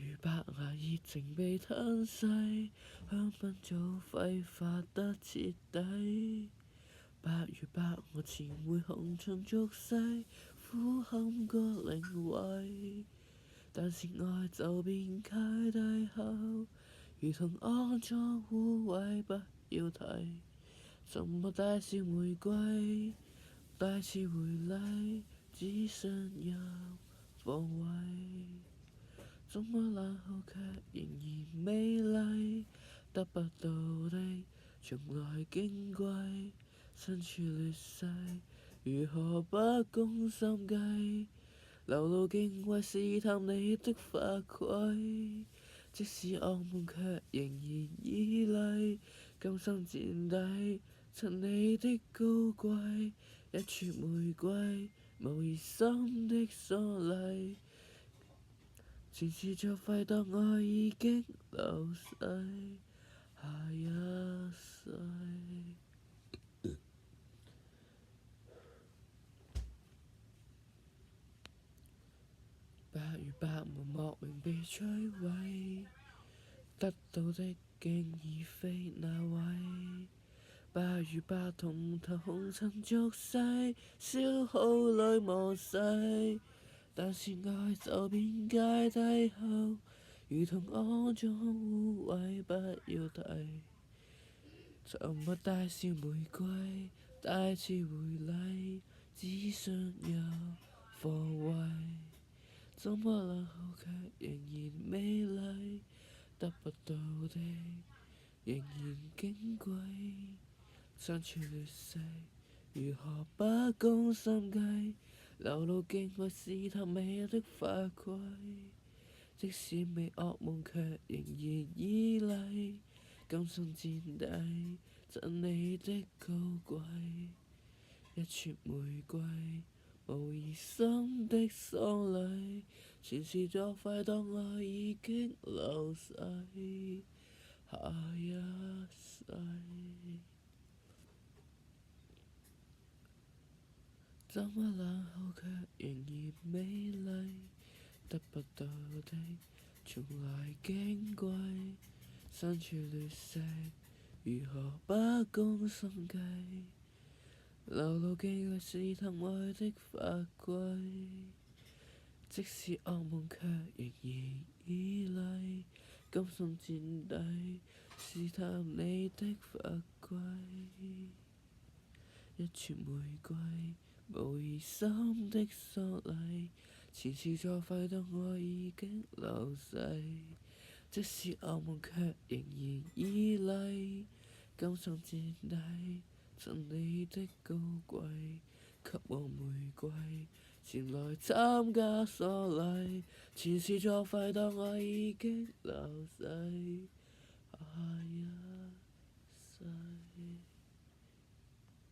如白牙熱情被吞噬，香檳早揮發得徹底。白如白，我前會紅塵俗世，苦堪過靈位。但是愛就變芥蒂後，如同骯髒污穢不要提。怎麼大笑玫瑰，大次回禮，只想入防衛。怎麼爛後卻仍然美麗，得不到的從來矜貴。身處劣勢，如何不攻心計？流露敬畏試探你的法規，即使惡夢卻仍然依賴，甘心墊底襯你的高貴。一撮玫瑰，無疑心的疏離，前事作廢，當愛已經流逝，下一世。白如白霧莫名被摧毀，得到的竟已非那位。白如白同頭紅塵俗世，消耗裏磨細。但是愛就變芥蒂後，如同骯髒污穢不要提。沉默大笑玫瑰，大次回禮，只想有防衛。怎麼爛後卻仍然美麗，得不到的仍然矜貴。身處劣勢，如何不攻心計？流露敬畏試探美的法規，即使未惡夢卻仍然依賴，甘心墊底襯你的高貴。一撮玫瑰，無疑心的喪禮，前事作廢，當愛已經流逝，下一世。怎麼爛後卻仍然美麗，得不到的從來矜貴。身處劣勢，如何不攻心計？流露敬畏試探愛的法規，即使惡夢卻仍然依賴，甘心墊底試探你的法規。一撮玫瑰，無疑心的喪禮，前事作廢，當愛已經流逝。即使惡夢卻仍然依賴，甘心墊底襯你的高貴。給我玫瑰，前來參加喪禮，前事作廢，當愛已經流逝，下一世。